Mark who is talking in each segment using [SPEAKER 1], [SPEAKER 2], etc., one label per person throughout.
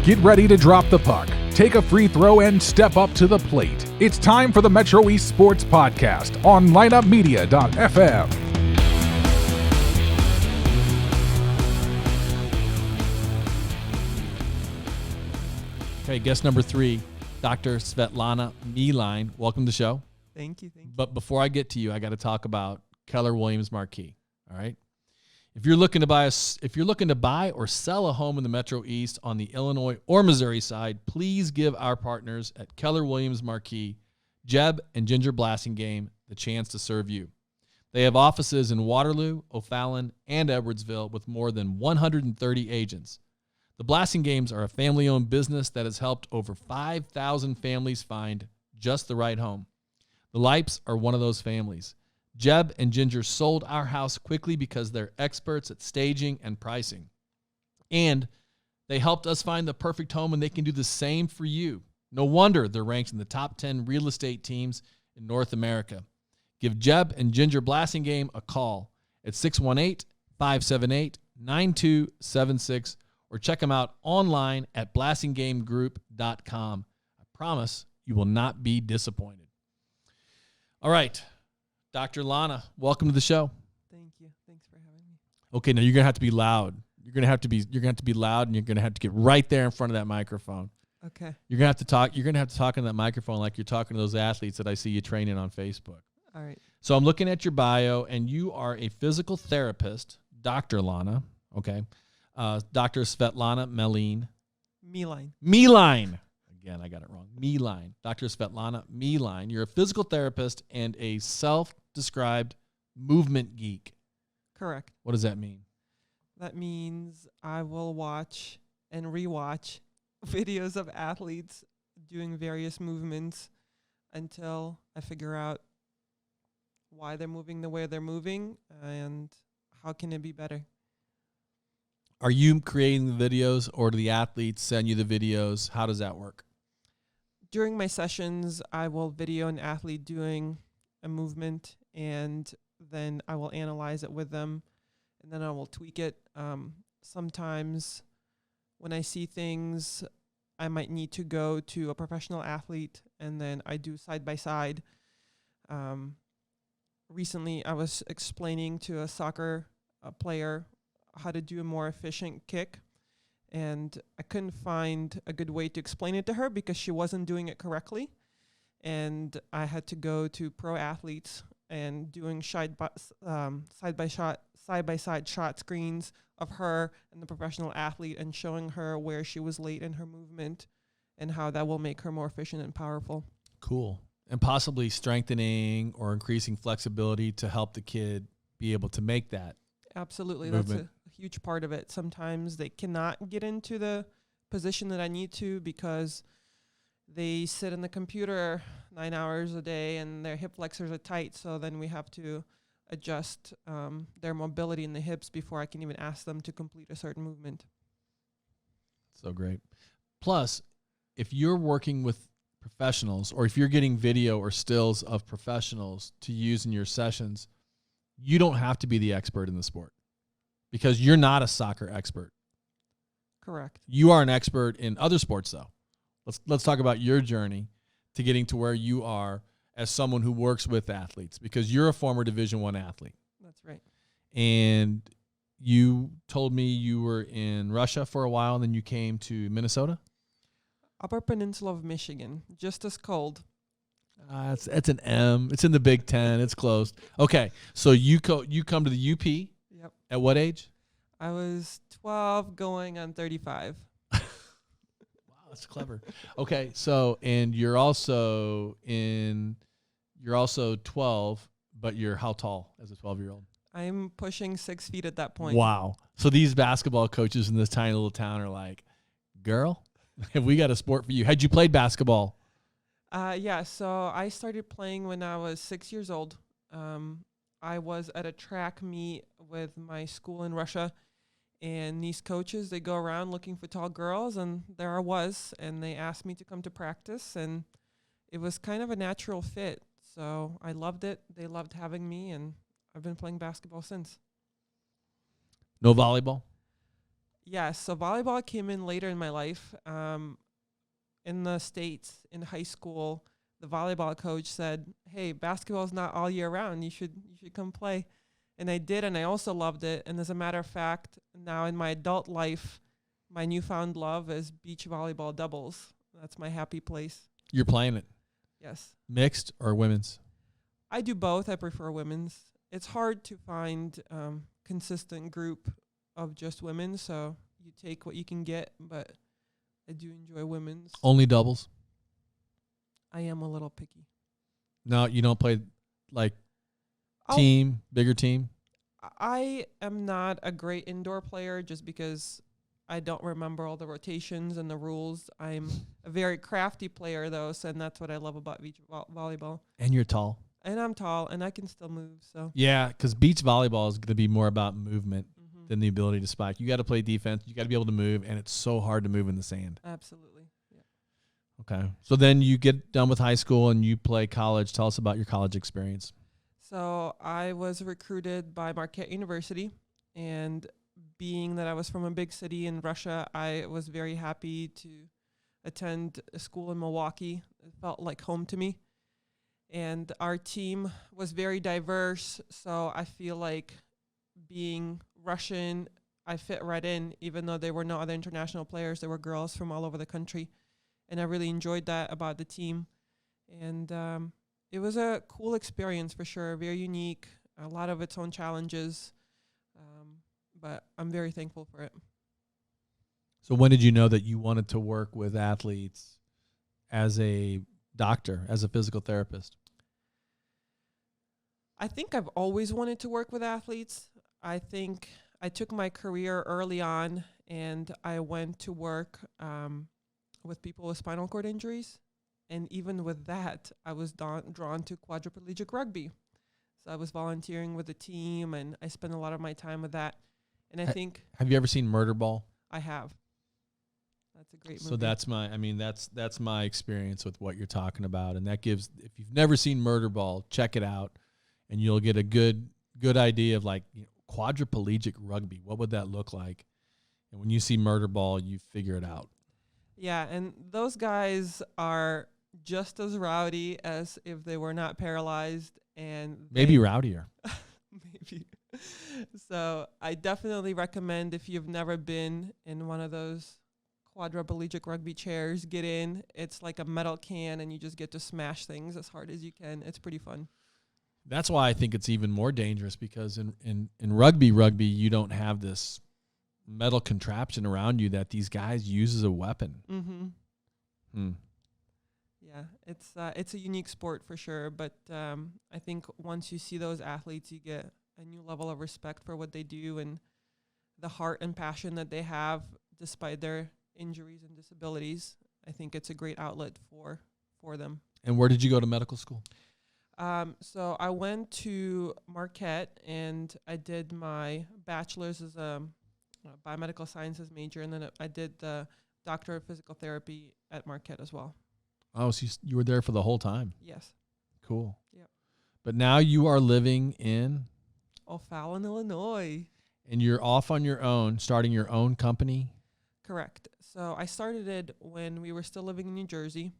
[SPEAKER 1] Get ready to drop the puck, take a free throw, and step up to the plate. It's time for the Metro East Sports Podcast on lineupmedia.fm.
[SPEAKER 2] Okay, guest number 3, Dr. Svetlana Mellein. Welcome to the show.
[SPEAKER 3] Thank you.
[SPEAKER 2] But before I get to you, I got to talk about Keller Williams Marquee. All right. If you're looking to buy or sell a home in the Metro East on the Illinois or Missouri side, please give our partners at Keller Williams Marquee, Jeb and Ginger Blassingame, the chance to serve you. They have offices in Waterloo, O'Fallon, and Edwardsville with more than 130 agents. The Blassingames are a family-owned business that has helped over 5,000 families find just the right home. The Lipes are one of those families. Jeb and Ginger sold our house quickly because they're experts at staging and pricing. And they helped us find the perfect home, and they can do the same for you. No wonder they're ranked in the top 10 real estate teams in North America. Give Jeb and Ginger Blassingame a call at 618-578-9276 or check them out online at blassingamegroup.com. I promise you will not be disappointed. All right, Dr. Lana, welcome to the show.
[SPEAKER 3] Thank you. Thanks for having me.
[SPEAKER 2] Okay, now you're gonna have to be loud. You're gonna have to be loud, and you're gonna have to get right there in front of that microphone.
[SPEAKER 3] Okay.
[SPEAKER 2] You're gonna have to talk. You're gonna have to talk into that microphone like you're talking to those athletes that I see you training on Facebook.
[SPEAKER 3] All right.
[SPEAKER 2] So I'm looking at your bio, and you are a physical therapist, Dr. Lana. Okay, Dr. Svetlana Mellein. Mellein. Again, I got it wrong. Mellein. Dr. Svetlana Mellein. You're a physical therapist and a self-described movement geek.
[SPEAKER 3] Correct.
[SPEAKER 2] What does that mean?
[SPEAKER 3] That means I will watch and rewatch videos of athletes doing various movements until I figure out why they're moving the way they're moving and how can it be better.
[SPEAKER 2] Are you creating the videos, or do the athletes send you the videos? How does that work?
[SPEAKER 3] During my sessions, I will video an athlete doing a movement, and then I will analyze it with them, and then I will tweak it. Sometimes when I see things, I might need to go to a professional athlete, and then I do side-by-side. Recently, I was explaining to a soccer player how to do a more efficient kick, and I couldn't find a good way to explain it to her because she wasn't doing it correctly, and I had to go to pro athletes and doing side-by-side shot screens of her and the professional athlete and showing her where she was late in her movement and how that will make her more efficient and powerful.
[SPEAKER 2] Cool. And possibly strengthening or increasing flexibility to help the kid be able to make that.
[SPEAKER 3] Absolutely.
[SPEAKER 2] Movement.
[SPEAKER 3] That's a huge part of it. Sometimes they cannot get into the position that I need to because they sit in the computer 9 hours a day and their hip flexors are tight. So then we have to adjust their mobility in the hips before I can even ask them to complete a certain movement.
[SPEAKER 2] So great. Plus, if you're working with professionals, or if you're getting video or stills of professionals to use in your sessions, you don't have to be the expert in the sport because you're not a soccer expert.
[SPEAKER 3] Correct.
[SPEAKER 2] You are an expert in other sports, though. Let's talk about your journey to getting to where you are as someone who works with athletes, because you're a former Division I athlete.
[SPEAKER 3] That's right.
[SPEAKER 2] And you told me you were in Russia for a while, and then you came to Minnesota?
[SPEAKER 3] Upper Peninsula of Michigan, just as cold.
[SPEAKER 2] It's an M. It's in the Big Ten. It's closed. Okay, so you come to the UP.
[SPEAKER 3] Yep.
[SPEAKER 2] At what age?
[SPEAKER 3] I was 12 going on 35.
[SPEAKER 2] Wow, that's clever. Okay, so and you're also 12, but you're how tall as a 12-year-old?
[SPEAKER 3] I'm pushing 6 feet at that point.
[SPEAKER 2] Wow. So these basketball coaches in this tiny little town are like, girl, have we got a sport for you? Had you played basketball?
[SPEAKER 3] Yeah, so I started playing when I was 6 years old. I was at a track meet with my school in Russia, and these coaches, they go around looking for tall girls, and there I was, and they asked me to come to practice, and it was kind of a natural fit. So I loved it. They loved having me, and I've been playing basketball since.
[SPEAKER 2] No volleyball?
[SPEAKER 3] Yes, so volleyball came in later in my life. In the States, in high school, the volleyball coach said, "Hey, basketball is not all year round. You should come play." And I did, and I also loved it. And as a matter of fact, now in my adult life, my newfound love is beach volleyball doubles. That's my happy place.
[SPEAKER 2] You're playing it
[SPEAKER 3] Yes.
[SPEAKER 2] mixed or women's?
[SPEAKER 3] I do both. I prefer women's. It's hard to find consistent group of just women, so you take what you can get, but I do enjoy women's.
[SPEAKER 2] Only doubles?
[SPEAKER 3] I am a little picky.
[SPEAKER 2] No, you don't play like
[SPEAKER 3] I'll-
[SPEAKER 2] team, bigger team?
[SPEAKER 3] I am not a great indoor player just because I don't remember all the rotations and the rules. I'm a very crafty player, though, so and that's what I love about beach volleyball.
[SPEAKER 2] And you're tall.
[SPEAKER 3] And I'm tall, and I can still move, so.
[SPEAKER 2] Yeah, because beach volleyball is going to be more about movement
[SPEAKER 3] Mhm.
[SPEAKER 2] than the ability to spike. You got to play defense. You got to be able to move, and it's so hard to move in the sand.
[SPEAKER 3] Absolutely. Yeah.
[SPEAKER 2] Okay. So then you get done with high school and you play college. Tell us about your college experience.
[SPEAKER 3] So I was recruited by Marquette University, and being that I was from a big city in Russia, I was very happy to attend a school in Milwaukee. It felt like home to me. And our team was very diverse, so I feel like being Russian, I fit right in, even though there were no other international players. There were girls from all over the country, and I really enjoyed that about the team. And it was a cool experience for sure, very unique, a lot of its own challenges, but I'm very thankful for it.
[SPEAKER 2] So when did you know that you wanted to work with athletes as a doctor, as a physical therapist?
[SPEAKER 3] I think I've always wanted to work with athletes. I think I took my career early on, and I went to work with people with spinal cord injuries. And even with that, I was drawn to quadriplegic rugby. So I was volunteering with the team, and I spent a lot of my time with that. And I think
[SPEAKER 2] Have you ever seen Murder Ball?
[SPEAKER 3] I have. That's a great movie.
[SPEAKER 2] So that's my experience with what you're talking about. And that gives, if you've never seen Murder Ball, check it out, and you'll get a good idea of like, quadriplegic rugby. What would that look like? And when you see Murder Ball, you figure it out.
[SPEAKER 3] Yeah, and those guys are just as rowdy as if they were not paralyzed, and
[SPEAKER 2] Maybe rowdier.
[SPEAKER 3] maybe. So I definitely recommend, if you've never been in one of those quadriplegic rugby chairs, get in. It's like a metal can, and you just get to smash things as hard as you can. It's pretty fun.
[SPEAKER 2] That's why I think it's even more dangerous, because in rugby, you don't have this metal contraption around you that these guys use as a weapon.
[SPEAKER 3] Mm-hmm. Yeah, it's a unique sport for sure, but I think once you see those athletes, you get a new level of respect for what they do and the heart and passion that they have despite their injuries and disabilities. I think it's a great outlet for them.
[SPEAKER 2] And where did you go to medical school?
[SPEAKER 3] So I went to Marquette, and I did my bachelor's as a biomedical sciences major, and then I did the doctor of physical therapy at Marquette as well.
[SPEAKER 2] Oh, so you were there for the whole time.
[SPEAKER 3] Yes.
[SPEAKER 2] Cool.
[SPEAKER 3] Yep.
[SPEAKER 2] But now you are living in?
[SPEAKER 3] O'Fallon, Illinois.
[SPEAKER 2] And you're off on your own, starting your own company?
[SPEAKER 3] Correct. So I started it when we were still living in New Jersey,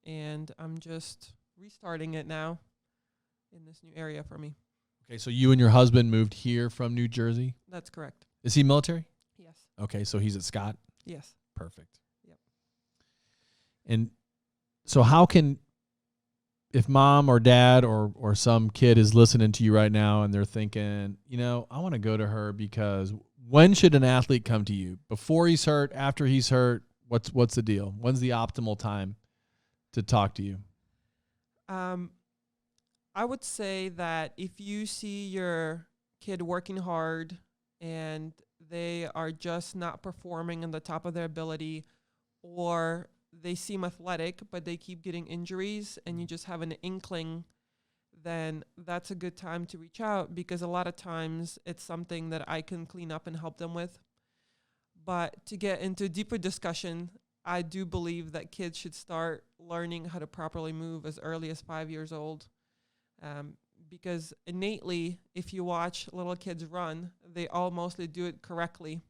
[SPEAKER 3] and I'm just restarting it now in this new area for me.
[SPEAKER 2] Okay, so you and your husband moved here from New Jersey?
[SPEAKER 3] That's correct.
[SPEAKER 2] Is he military?
[SPEAKER 3] Yes.
[SPEAKER 2] Okay, so he's at Scott?
[SPEAKER 3] Yes.
[SPEAKER 2] Perfect.
[SPEAKER 3] Yep.
[SPEAKER 2] And so how can, if mom or dad or some kid is listening to you right now and they're thinking, I want to go to her, because when should an athlete come to you? Before he's hurt, after he's hurt? What's the deal? When's the optimal time to talk to you?
[SPEAKER 3] I would say that if you see your kid working hard and they are just not performing in the top of their ability, or they seem athletic but they keep getting injuries, and you just have an inkling, then that's a good time to reach out, because a lot of times it's something that I can clean up and help them with. But to get into deeper discussion, I do believe that kids should start learning how to properly move as early as 5 years old. Because innately, if you watch little kids run, they all mostly do it correctly.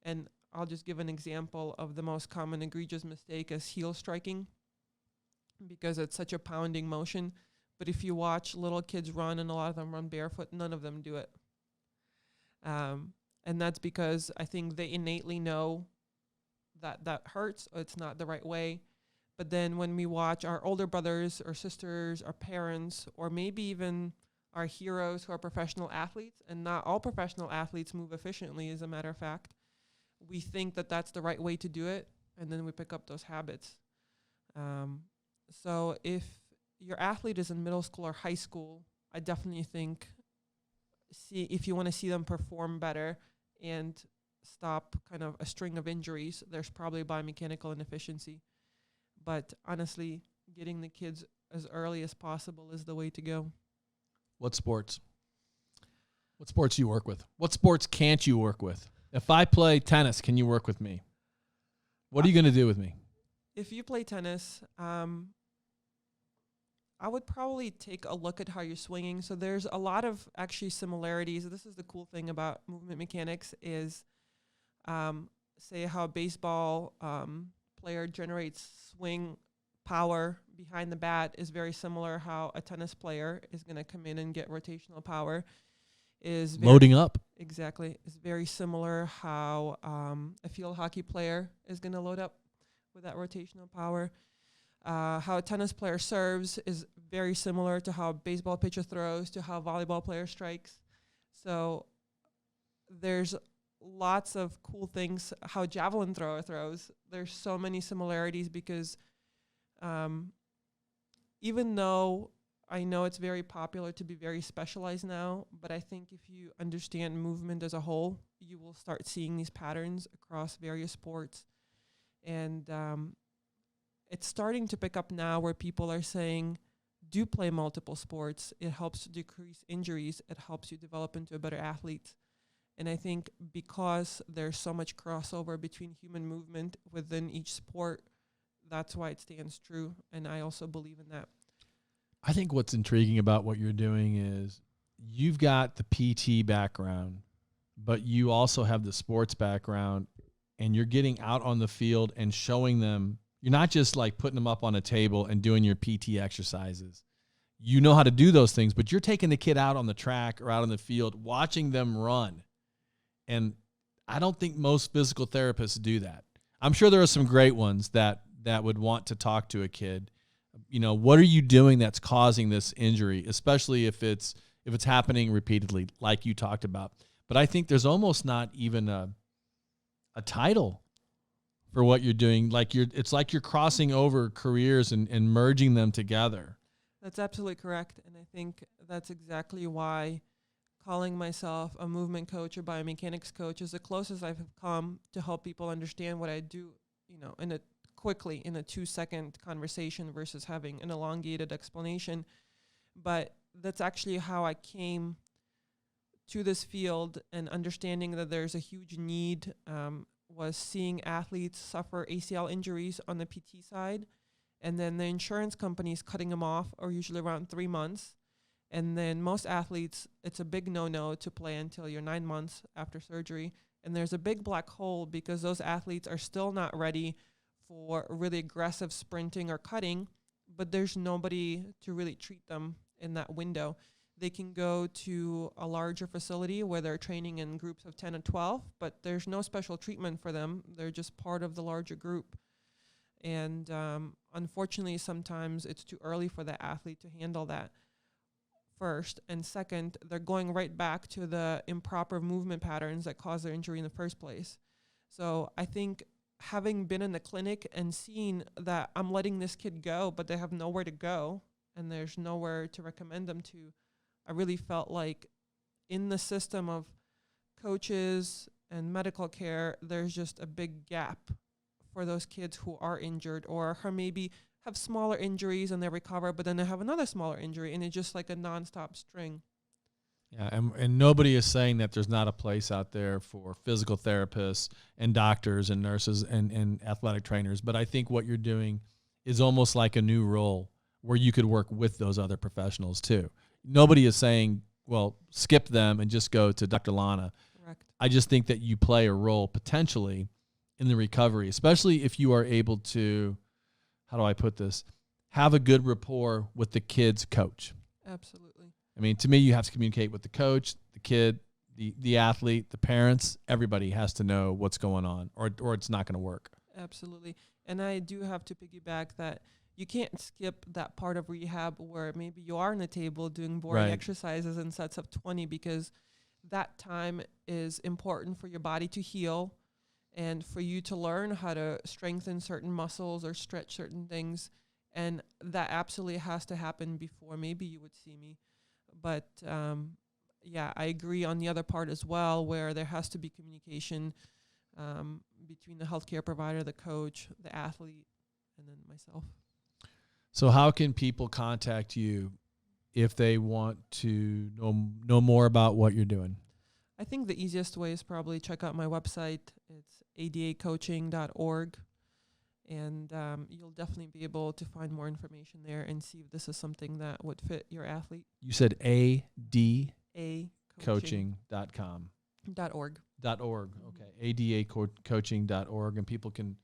[SPEAKER 3] And I'll just give an example of the most common egregious mistake is heel striking, because it's such a pounding motion. But if you watch little kids run, and a lot of them run barefoot, none of them do it. And that's because I think they innately know that that hurts, or it's not the right way. But then when we watch our older brothers or sisters, our parents, or maybe even our heroes who are professional athletes, and not all professional athletes move efficiently, as a matter of fact, we think that that's the right way to do it, and then we pick up those habits. So if your athlete is in middle school or high school, I definitely think if you want to see them perform better and stop kind of a string of injuries, there's probably biomechanical inefficiency. But honestly, getting the kids as early as possible is the way to go.
[SPEAKER 2] What sports? What sports do you work with? What sports can't you work with? If I play tennis, can you work with me? What are you going to do with me?
[SPEAKER 3] If you play tennis, I would probably take a look at how you're swinging. So there's a lot of actually similarities. This is the cool thing about movement mechanics is, say how a baseball player generates swing power behind the bat is very similar how a tennis player is going to come in and get rotational power. Is
[SPEAKER 2] loading up.
[SPEAKER 3] Exactly. It's very similar how a field hockey player is going to load up with that rotational power. How a tennis player serves is very similar to how a baseball pitcher throws, to how a volleyball player strikes. So there's lots of cool things. How a javelin thrower throws. There's so many similarities because even though I know it's very popular to be very specialized now, but I think if you understand movement as a whole, you will start seeing these patterns across various sports. And it's starting to pick up now where people are saying, do play multiple sports. It helps to decrease injuries. It helps you develop into a better athlete. And I think because there's so much crossover between human movement within each sport, that's why it stands true. And I also believe in that.
[SPEAKER 2] I think what's intriguing about what you're doing is you've got the PT background, but you also have the sports background, and you're getting out on the field and showing them. You're not just like putting them up on a table and doing your PT exercises. You know how to do those things, but you're taking the kid out on the track or out on the field, watching them run. And I don't think most physical therapists do that. I'm sure there are some great ones that would want to talk to a kid. You know, what are you doing that's causing this injury, especially if it's happening repeatedly, like you talked about. But I think there's almost not even a title for what you're doing. It's like you're crossing over careers and merging them together.
[SPEAKER 3] That's absolutely correct. And I think that's exactly why calling myself a movement coach or biomechanics coach is the closest I've come to help people understand what I do, in a 2-second conversation versus having an elongated explanation. But that's actually how I came to this field, and understanding that there's a huge need was seeing athletes suffer ACL injuries on the PT side, and then the insurance companies cutting them off, or usually around 3 months. And then most athletes, it's a big no-no to play until you're 9 months after surgery. And there's a big black hole because those athletes are still not ready for really aggressive sprinting or cutting, but there's nobody to really treat them in that window. They can go to a larger facility where they're training in groups of 10 and 12, but there's no special treatment for them. They're just part of the larger group. And unfortunately, sometimes it's too early for the athlete to handle that. First, and second, they're going right back to the improper movement patterns that caused their injury in the first place. So I think having been in the clinic and seen that I'm letting this kid go, but they have nowhere to go and there's nowhere to recommend them to, I really felt like in the system of coaches and medical care, there's just a big gap for those kids who are injured or who maybe have smaller injuries and they recover, but then they have another smaller injury, and it's just like a nonstop string.
[SPEAKER 2] Yeah, and nobody is saying that there's not a place out there for physical therapists and doctors and nurses and athletic trainers. But I think what you're doing is almost like a new role where you could work with those other professionals too. Nobody is saying, well, skip them and just go to Dr. Lana.
[SPEAKER 3] Correct.
[SPEAKER 2] I just think that you play a role potentially in the recovery, especially if you are able to, how do I put this, have a good rapport with the kid's coach.
[SPEAKER 3] Absolutely.
[SPEAKER 2] I mean, to me, you have to communicate with the coach, the kid, the athlete, the parents. Everybody has to know what's going on, or it's not going to work.
[SPEAKER 3] Absolutely. And I do have to piggyback that you can't skip that part of rehab where maybe you are on the table doing boring
[SPEAKER 2] Right.
[SPEAKER 3] exercises in sets of 20, because that time is important for your body to heal and for you to learn how to strengthen certain muscles or stretch certain things. And that absolutely has to happen before maybe you would see me. But yeah, I agree on the other part as well, where there has to be communication between the healthcare provider, the coach, the athlete, and then myself.
[SPEAKER 2] So how can people contact you if they want to know more about what you're doing?
[SPEAKER 3] I think the easiest way is probably check out my website. It's adacoaching.org. And you'll definitely be able to find more information there and see if this is something that would fit your athlete.
[SPEAKER 2] You said
[SPEAKER 3] Coaching.org.
[SPEAKER 2] .org. Okay. adacoaching.org, and people can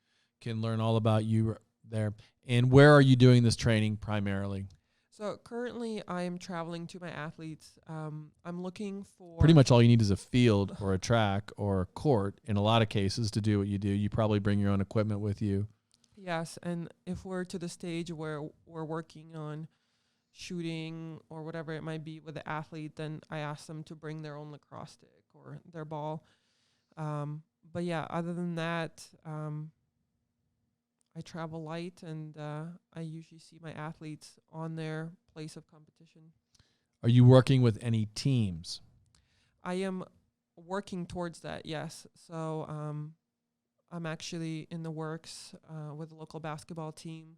[SPEAKER 2] learn all about you there. And where are you doing this training primarily?
[SPEAKER 3] So currently I am traveling to my athletes. I'm looking for...
[SPEAKER 2] Pretty much all you need is a field or a track or a court in a lot of cases to do what you do. You probably bring your own equipment with you.
[SPEAKER 3] Yes, and if we're to the stage where we're working on shooting or whatever it might be with the athlete, then I ask them to bring their own lacrosse stick or their ball. But yeah, other than that, I travel light, and I usually see my athletes on their place of competition.
[SPEAKER 2] Are you working with any teams?
[SPEAKER 3] I am working towards that, yes. So I'm actually in the works with a local basketball team.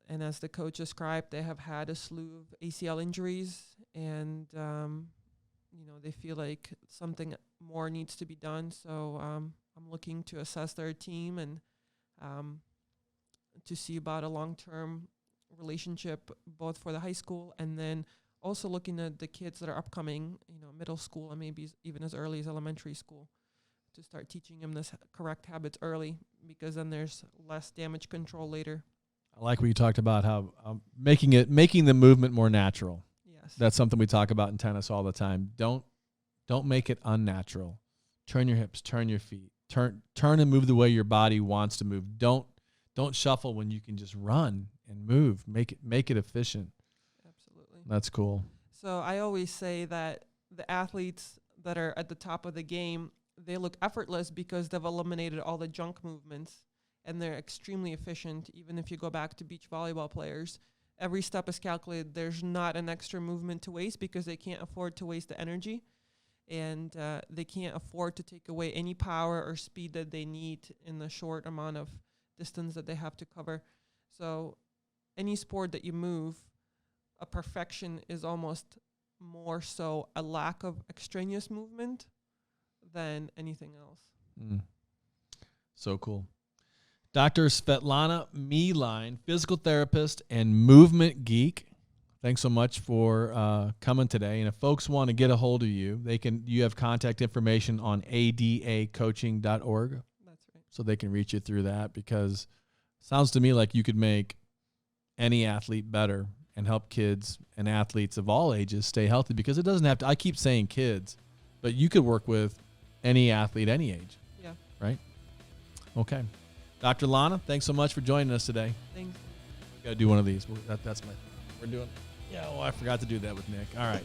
[SPEAKER 3] And as the coach described, they have had a slew of ACL injuries, and they feel like something more needs to be done. So I'm looking to assess their team and to see about a long-term relationship, both for the high school and then also looking at the kids that are upcoming, middle school and maybe even as early as elementary school, to start teaching them this correct habits early, because then there's less damage control later.
[SPEAKER 2] I like what you talked about, how making the movement more natural.
[SPEAKER 3] Yes.
[SPEAKER 2] That's something we talk about in tennis all the time. Don't make it unnatural. Turn your hips, turn your feet, turn and move the way your body wants to move. Don't shuffle when you can just run and move. Make it efficient.
[SPEAKER 3] Absolutely.
[SPEAKER 2] That's cool.
[SPEAKER 3] So I always say that the athletes that are at the top of the game, they look effortless because they've eliminated all the junk movements, and they're extremely efficient. Even if you go back to beach volleyball players, every step is calculated. There's not an extra movement to waste because they can't afford to waste the energy, and they can't afford to take away any power or speed that they need in the short amount of distance that they have to cover. So any sport that you move, a perfection is almost more so a lack of extraneous movement than anything else.
[SPEAKER 2] So cool. Dr. Svetlana Mellein, physical therapist and movement geek. Thanks so much for coming today. And if folks want to get a hold of you, you have contact information on adacoaching.org.
[SPEAKER 3] That's right.
[SPEAKER 2] So they can reach you through that, because it sounds to me like you could make any athlete better and help kids and athletes of all ages stay healthy, because it doesn't have to, I keep saying kids, but you could work with any athlete, any age.
[SPEAKER 3] Yeah.
[SPEAKER 2] Right? Okay. Dr. Lana, thanks so much for joining us today.
[SPEAKER 3] Thanks.
[SPEAKER 2] Got to do one of these. That's my thing. We're doing. Yeah, well, I forgot to do that with Nick. All right.